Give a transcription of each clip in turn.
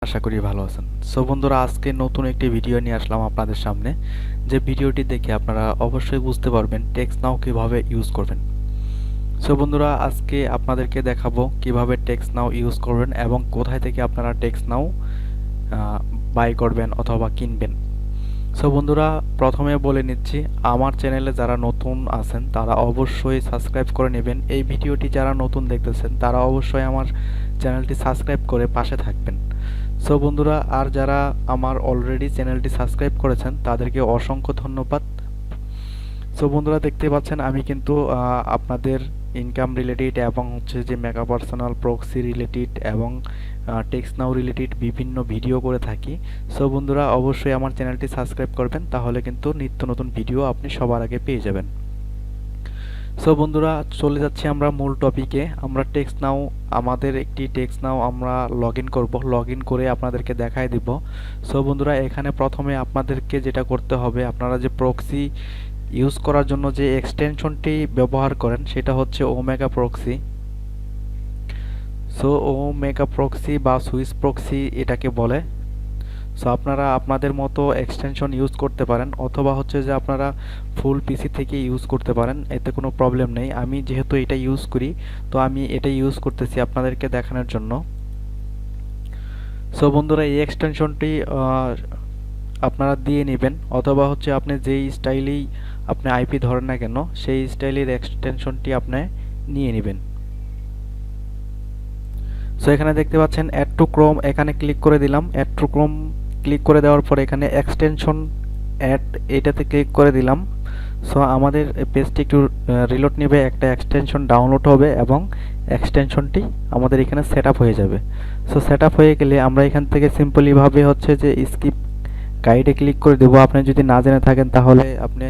আশা করি ভালো আছেন। সো বন্ধুরা, আজকে নতুন একটি ভিডিও নিয়ে আসলাম আপনাদের সামনে। যে ভিডিওটি দেখে আপনারা অবশ্যই বুঝতে পারবেন টেক্সটনাউ কিভাবে ইউজ করবেন। সো বন্ধুরা, আজকে আপনাদেরকে দেখাবো কিভাবে টেক্সটনাউ ইউজ করবেন এবং কোথায় থেকে আপনারা টেক্সটনাউ বাই করবেন অথবা কিনবেন। সো বন্ধুরা, প্রথমে বলে নিচ্ছি, আমার চ্যানেলে যারা নতুন আছেন তারা অবশ্যই সাবস্ক্রাইব করে নেবেন। এই ভিডিওটি যারা নতুন দেখতেছেন তারা অবশ্যই আমার চ্যানেলটি সাবস্ক্রাইব করে পাশে থাকবেন। সো বন্ধুরা, আর যারা আমার অলরেডি চ্যানেলটি সাবস্ক্রাইব করেছেন তাদেরকে অসংখ্য ধন্যবাদ। সো বন্ধুরা, দেখতে পাচ্ছেন আমি কিন্তু আপনাদের ইনকাম রিলেটেড এবং হচ্ছে যে মেগা পার্সোনাল প্রক্সি রিলেটেড এবং টেক্সটনাউ রিলেটেড বিভিন্ন ভিডিও করে থাকি। সো বন্ধুরা, অবশ্যই আমার চ্যানেলটি সাবস্ক্রাইব করবেন, তাহলে কিন্তু নিত্য নতুন ভিডিও আপনি সবার আগে পেয়ে যাবেন। সো বন্ধুরা, চলে যাচ্ছি আমরা মূল টপিকে। আমরা টেক্সটনাউ, আমাদের একটি টেক্সটনাউ আমরা লগ ইন করবো। লগ ইন করে আপনাদেরকে দেখাই দিব। সো বন্ধুরা, এখানে প্রথমে আপনাদেরকে যেটা করতে হবে, আপনারা যে প্রক্সি ইউজ করার জন্য যে এক্সটেনশনটি ব্যবহার করেন সেটা হচ্ছে omega proxy. So omega proxy বা সুইস প্রক্সি এটাকে বলে। সো আপনারা আপনাদের মতো এক্সটেনশন ইউজ করতে পারেন, অথবা হচ্ছে যে আপনারা ফুল পিসি থেকে ইউজ করতে পারেন, এতে কোনো প্রবলেম নেই। আমি যেহেতু এটা ইউজ করি, তো আমি এটা ইউজ করতেছি আপনাদেরকে দেখানোর জন্য। সো বন্ধুরা, এই এক্সটেনশনটি আপনারা দিয়ে নেবেন, অথবা হচ্ছে আপনি যেই স্টাইলেই আপনি আইপি ধরেন না কেন সেই স্টাইলের এক্সটেনশনটি আপনি নিয়ে নেবেন। সো এখানে দেখতে পাচ্ছেন অ্যাড টু ক্রোম, এখানে ক্লিক করে দিলাম। অ্যাড টু ক্রোম ক্লিক করে দেওয়ার পর এখানে এক্সটেনশন অ্যাড, এটাতে ক্লিক করে দিলাম। সো আমাদের পেজটি একটু রিলোড নেবে, একটা এক্সটেনশন ডাউনলোড হবে এবং এক্সটেনশনটি আমাদের এখানে সেট আপ হয়ে যাবে। সো সেট আপ হয়ে গেলে আমরা এখান থেকে সিম্পলিভাবে হচ্ছে যে স্কিপ গাইডে ক্লিক করে দেবো। আপনি যদি না জেনে থাকেন তাহলে আপনি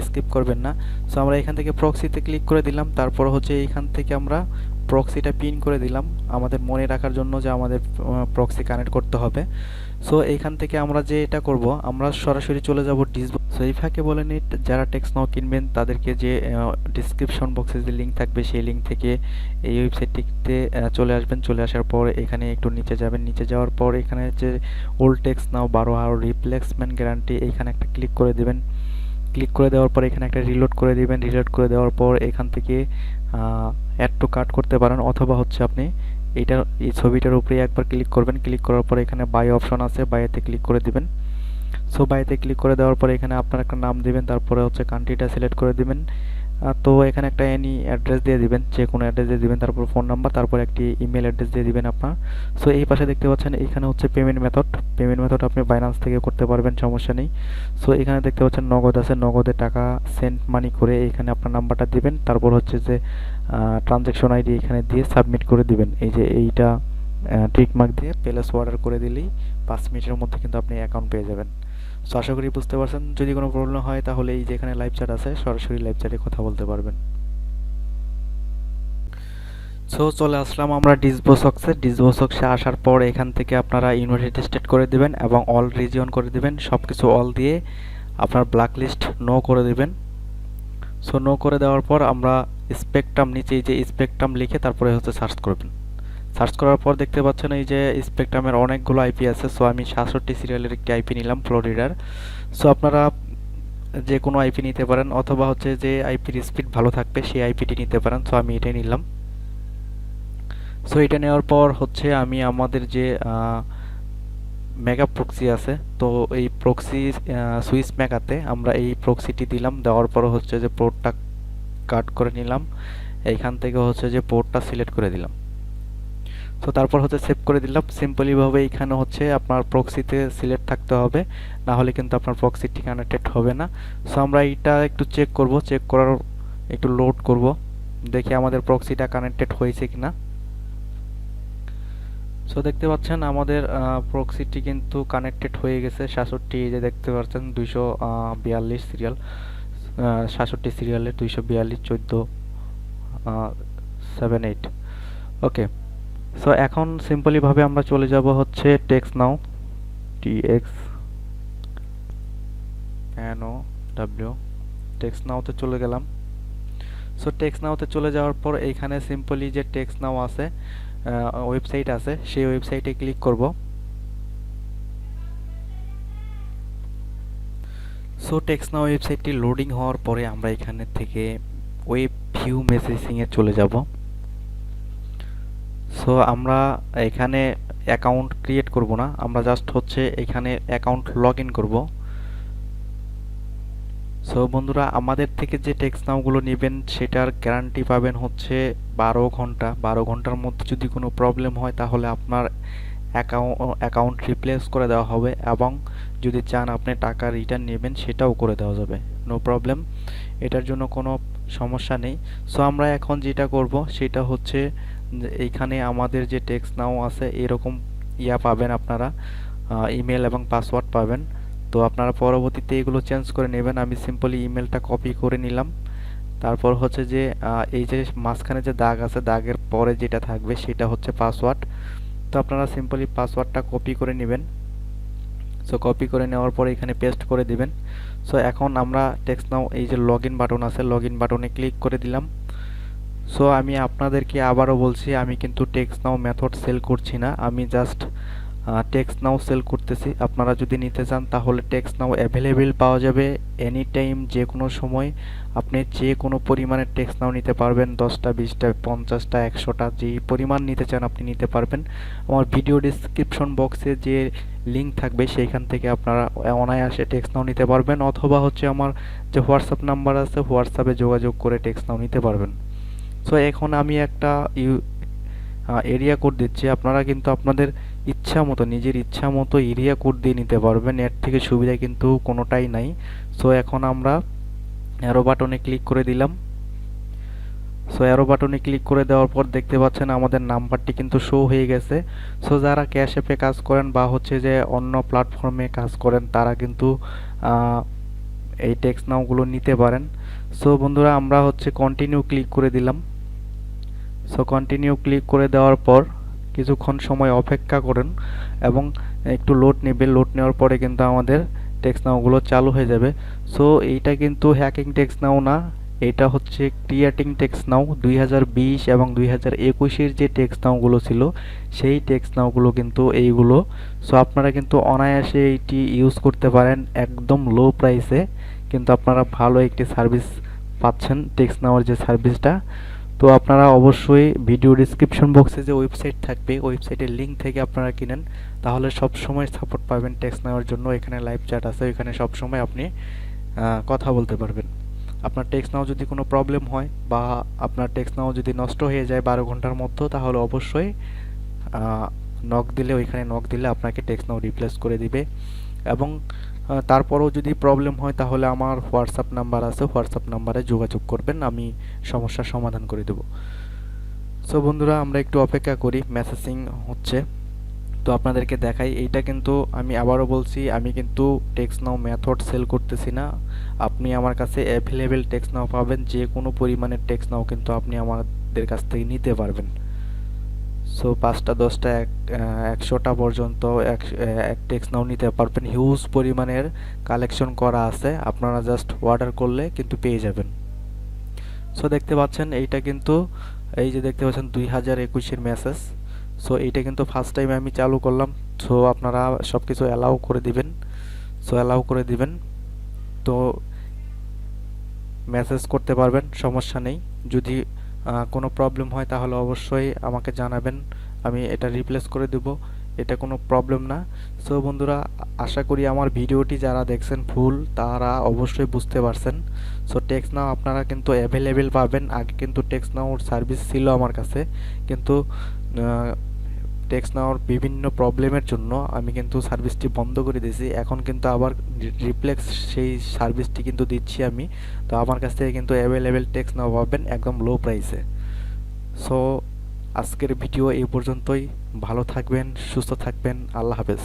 স্কিপ করবেন না। সো আমরা এখান থেকে প্রক্সিতে ক্লিক করে দিলাম, তারপর হচ্ছে এইখান থেকে আমরা প্রক্সিটা পিন করে দিলাম আমাদের মনে রাখার জন্য যে আমাদের প্রক্সি কানেক্ট করতে হবে। সো এইখান থেকে আমরা যে এটা করব, আমরা সরাসরি চলে যাব সো এই ফাঁকে বলে নিই, যারা টেক্সটনাউ কিনবেন তাদেরকে যে ডিসক্রিপশন বক্সে যে লিঙ্ক থাকবে সেই লিঙ্ক থেকে এই ওয়েবসাইটটিতে চলে আসবেন। চলে আসার পর এখানে একটু নিচে যাবেন, নিচে যাওয়ার পর এখানে যে ওল্ড টেক্সটনাউ 12 আওয়ার রিপ্লেসমেন্ট গ্যারান্টি, এইখানে একটা ক্লিক করে দিবেন। ক্লিক করে দেওয়ার পর এখানে একটা রিলোড করে দিবেন। রিলোড করে দেওয়ার পর এখান থেকে অ্যাড টু কার্ট করতে পারেন, অথবা হচ্ছে আপনি এইটার এই ছবিটার উপরে একবার ক্লিক করবেন। ক্লিক করার পর এখানে বাই অপশন আছে, বাইতে ক্লিক করে দিবেন। সো বাইতে ক্লিক করে দেওয়ার পর এখানে আপনার একটা নাম দিবেন, তারপরে হচ্ছে কান্ট্রিটা সিলেক্ট করে দিবেন। তো এখানে একটা এনি অ্যাড্রেস দিয়ে দিবেন, যে কোনো অ্যাড্রেস দিয়ে দিবেন, তারপর ফোন নাম্বার, তারপর একটি ইমেল অ্যাড্রেস দিয়ে দিবেন আপনার। সো এই পাশে দেখতে পাচ্ছেন এখানে হচ্ছে পেমেন্ট মেথড। পেমেন্ট মেথড আপনি বাইন্যান্স থেকে করতে পারবেন, সমস্যা নেই। সো এখানে দেখতে পাচ্ছেন নগদ আছে, নগদে টাকা সেন্ড মানি করে এখানে আপনার নাম্বারটা দিবেন, তারপর হচ্ছে যে ট্রানজ্যাকশন আইডি এখানে দিয়ে সাবমিট করে দিবেন। এই যে এইটা টিক মার্ক দিয়ে প্লেস অর্ডার করে দিলেই 5 মিনিটের মধ্যে কিন্তু আপনি অ্যাকাউন্ট পেয়ে যাবেন। সো আশা করি বুঝতে পারছেন। যদি কোনো প্রবলেম হয় তাহলে এই যে এখানে লাইভ চ্যাট আছে, সরাসরি লাইভ চ্যাটে কথা বলতে পারবেন। সো চলে আসলাম আমরা ডিসবোসক্সে। ডিসবোসক্সে আসার পর এখান থেকে আপনারা ইউনিভার্সিটি স্টেট করে দিবেন এবং অল রিজিয়ন করে দিবেন। সব কিছু অল দিয়ে আপনার ব্ল্যাক লিস্ট নো করে দিবেন। সো নো করে দেওয়ার পর আমরা স্পেকট্রাম, নিচে এই যে স্পেকট্রাম লিখে তারপরে হচ্ছে সার্চ করবেন। সার্চ করার পর দেখতে পাচ্ছেন এই যে স্পেকট্রামের অনেকগুলো আইপি আছে। সো আমি 67 সিরিয়ালের একটি আইপি নিলাম, ফ্লোরিডার। সো আপনারা যে কোনো আইপি নিতে পারেন, অথবা হচ্ছে যে আইপির স্পিড ভালো থাকবে সেই আইপিটি নিতে পারেন। সো আমি এটাই নিলাম। সো এটা নেওয়ার পর হচ্ছে আমি আমাদের যে মেগা প্রক্সি আছে, তো এই প্রক্সি সুইস মেগাতে আমরা এই প্রক্সিটি দিলাম। দেওয়ার পর হচ্ছে যে পোর্টটা কাট করে নিলাম, এইখান থেকে হচ্ছে যে পোর্টটা সিলেক্ট করে দিলাম। সো তারপর হচ্ছে সেভ করে দিলাম। সিম্পলিভাবে এখানে হচ্ছে আপনার প্রক্সিতে সিলেক্ট থাকতে হবে, না হলে কিন্তু আপনার প্রক্সিটি কানেক্টেড হবে না। সো আমরা এইটা একটু চেক করব, চেক করার একটু লোড করব, দেখি আমাদের প্রক্সিটা কানেক্টেড হয়েছে কিনা। সো দেখতে পাচ্ছেন আমাদের প্রক্সিটি কিন্তু কানেক্টেড হয়ে গেছে। 67, এই যে দেখতে পাচ্ছেন 242 সিরিয়াল, 67 সিরিয়ালের 242 14 78। ওকে, সো এখন সিম্পলি ভাবে আমরা চলে যাব হচ্ছে টেক্সটনাউ, TXNOW, টেক্সটনাউতে চলে গেলাম। সো টেক্সটনাউতে চলে যাওয়ার পর এইখানে সিম্পলি যে টেক্সটনাউ আছে ওয়েবসাইট আছে, সেই ওয়েবসাইটে ক্লিক করব। সো টেক্সটনাউ ওয়েবসাইটটি লোডিং হওয়ার পরে আমরা এখানে থেকে ওয়েব ভিউ মেসেজিংয়ে চলে যাব। সো আমরা এখানে অ্যাকাউন্ট ক্রিয়েট করব না, আমরা জাস্ট হচ্ছে এখানে অ্যাকাউন্ট লগ ইন করবো। সো বন্ধুরা, আমাদের থেকে যে টেক্সটনাউগুলো নেবেন সেটার গ্যারান্টি পাবেন হচ্ছে 12 ঘন্টার মধ্যে যদি কোনো প্রবলেম হয় তাহলে আপনার অ্যাকাউন্ট রিপ্লেস করে দেওয়া হবে, এবং যদি চান আপনি টাকা রিটার্ন নেবেন সেটাও করে দেওয়া যাবে, নো প্রবলেম, এটার জন্য কোনো সমস্যা নেই। সো আমরা এখন যেটা করব সেটা হচ্ছে এইখানে আমাদের যে টেক্সটনাউ আছে এরকম পাবেন আপনারা, ইমেল এবং পাসওয়ার্ড পাবেন। তো আপনারা পরবর্তীতে এগুলো চেঞ্জ করে নেবেন। আমি সিম্পলি ইমেলটা কপি করে নিলাম। তারপর হচ্ছে যে এই যে মাঝখানে যে দাগ আছে, দাগের পরে যেটা থাকবে সেটা হচ্ছে পাসওয়ার্ড। তো আপনারা সিম্পলি পাসওয়ার্ডটা কপি করে নেবেন। সো কপি করে নেওয়ার পরে এখানে পেস্ট করে দিবেন। সো এখন আমরা টেক্সটনাউ এই যে লগ ইন বাটন আছে, লগ ইন বাটনে ক্লিক করে দিলাম। সো আমি আপনাদেরকে আবারও বলছি, আমি কিন্তু টেক্সটনাউ মেথড সেল করছি না, আমি জাস্ট টেক্সটনাউ সেল করতেছি। আপনারা যদি নিতে চান তাহলে টেক্সটনাউ অ্যাভেলেবেল পাওয়া যাবে এনি টাইম, যে কোনো সময় আপনি যে কোনো পরিমাণের টেক্সটনাউ নিতে পারবেন, 10টা 20টা 50টা 100টা যেই পরিমাণ নিতে চান আপনি নিতে পারবেন। আমার ভিডিও ডিসক্রিপশন বক্সে যে লিঙ্ক থাকবে সেইখান থেকে আপনারা অনায়াসে টেক্সটনাউ নিতে পারবেন, অথবা হচ্ছে আমার যে হোয়াটসঅ্যাপ নাম্বার আছে হোয়াটসঅ্যাপে যোগাযোগ করে টেক্সটনাউ নিতে পারবেন। সো এখন আমি একটা এরিয়া কোড দিচ্ছি, আপনারা কিন্তু আপনাদের ইচ্ছা মতো নিজের ইচ্ছা মতো এরিয়া কোড দিয়ে নিতে পারবেন, এর থেকে সুবিধা কিন্তু কোনোটাই নাই। সো এখন আমরা অ্যারো বাটনে ক্লিক করে দিলাম। সো অ্যারো বাটনে ক্লিক করে দেওয়ার পর দেখতে পাচ্ছেন আমাদের নাম্বারটি কিন্তু শো হয়ে গেছে। সো যারা ক্যাশ অ্যাপে কাজ করেন বা হচ্ছে যে অন্য প্ল্যাটফর্মে কাজ করেন তারা কিন্তু এই টেক্সটনাউগুলো নিতে পারেন। সো বন্ধুরা, আমরা হচ্ছে কন্টিনিউ ক্লিক করে দিলাম। সো কন্টিনিউ ক্লিক করে দেওয়ার পর কিছুক্ষণ সময় অপেক্ষা করেন এবং একটু লোড নেবে, লোড নেওয়ার পরে কিন্তু আমাদের টেক্সটনাউগুলো চালু হয়ে যাবে। সো এইটা কিন্তু হ্যাকিং টেক্সটনাউ না, এটা হচ্ছে ক্রিয়েটিং টেক্সটনাউ। 2020 এবং 2021-এর যে টেক্সটনাউগুলো ছিল সেই টেক্সটনাউগুলো কিন্তু এইগুলো। সো আপনারা কিন্তু অনায়াসে এইটি ইউজ করতে পারেন একদম লো প্রাইসে, কিন্তু আপনারা ভালো একটি সার্ভিস পাচ্ছেন টেক্সটনাউয়ের যে সার্ভিসটা। তো আপনারা অবশ্যই ভিডিও ডিসক্রিপশন বক্সে যে ওয়েবসাইট থাকবে ওয়েবসাইটের লিঙ্ক থেকে আপনারা কিনেন, তাহলে সব সময় সাপোর্ট পাবেন টেক্সটনাউয়ের জন্য। এখানে লাইভ চ্যাট আছে, এখানে সব সময় আপনি কথা বলতে পারবেন। আপনার টেক্সটনাউ যদি কোনো প্রবলেম হয় বা আপনার টেক্সটনাউ যদি নষ্ট হয়ে যায় 12 ঘন্টার মধ্যে, তাহলে অবশ্যই নক দিলে, ওইখানে নক দিলে আপনাকে টেক্সটনাউ রিপ্লেস করে দিবে। এবং তারপরেও যদি প্রবলেম হয় তাহলে আমার হোয়াটসঅ্যাপ নাম্বার আছে, হোয়াটসঅ্যাপ নাম্বারে যোগাযোগ করবেন, আমি সমস্যার সমাধান করে দেব। সো বন্ধুরা, আমরা একটু অপেক্ষা করি, মেসেজিং হচ্ছে। তো আপনাদেরকে দেখাই, এইটা কিন্তু আমি আবারও বলছি, আমি কিন্তু টেক্সটনাউ মেথড সেল করতেছি না। আপনি আমার কাছে অ্যাভেলেবেল টেক্সটনাউ পাবেন, যে কোনো পরিমাণের টেক্সটনাউ কিন্তু আপনি আমাদের কাছ থেকে নিতে পারবেন। সো 5টা 10টা 100টা পর্যন্ত এক টেক্সটনাউ নিতে পারবেন, হিউজ পরিমাণের কালেকশন করা আছে, আপনারা জাস্ট অর্ডার করলে কিন্তু পেয়ে যাবেন। সো দেখতে পাচ্ছেন এইটা কিন্তু, এই যে দেখতে পাচ্ছেন 2021-এর মেসেজ। সো এইটা কিন্তু ফার্স্ট টাইম আমি চালু করলাম। সো আপনারা সব কিছু অ্যালাউ করে দিবেন। সো অ্যালাউ করে দিবেন, তো মেসেজ করতে পারবেন, সমস্যা নেই। যদি কোনো প্রবলেম হয় তাহলে অবশ্যই আমাকে জানাবেন, আমি এটা রিপ্লেস করে দেব, এটা কোনো প্রবলেম না। সো বন্ধুরা, আশা করি আমার ভিডিওটি যারা দেখছেন ফুল তারা অবশ্যই বুঝতে পারছেন। সো টেক্সটনাউ আপনারা কিন্তু অ্যাভেলেবেল পাবেন। আগে কিন্তু টেক্সটনাউর সার্ভিস ছিল আমার কাছে, কিন্তু টেক্সটনাউর বিভিন্ন প্রবলেমের জন্য আমি কিন্তু সার্ভিসটি বন্ধ করে দিয়েছি। এখন কিন্তু আবার রিপ্লেক্স সেই সার্ভিসটি কিন্তু দিচ্ছি আমি। তো আমার কাছ থেকে কিন্তু অ্যাভেলেবেল টেক্সটনাউ পাবেন একদম লো প্রাইসে। সো আজকের ভিডিও এই পর্যন্তই, ভালো থাকবেন, সুস্থ থাকবেন, আল্লাহ হাফেজ।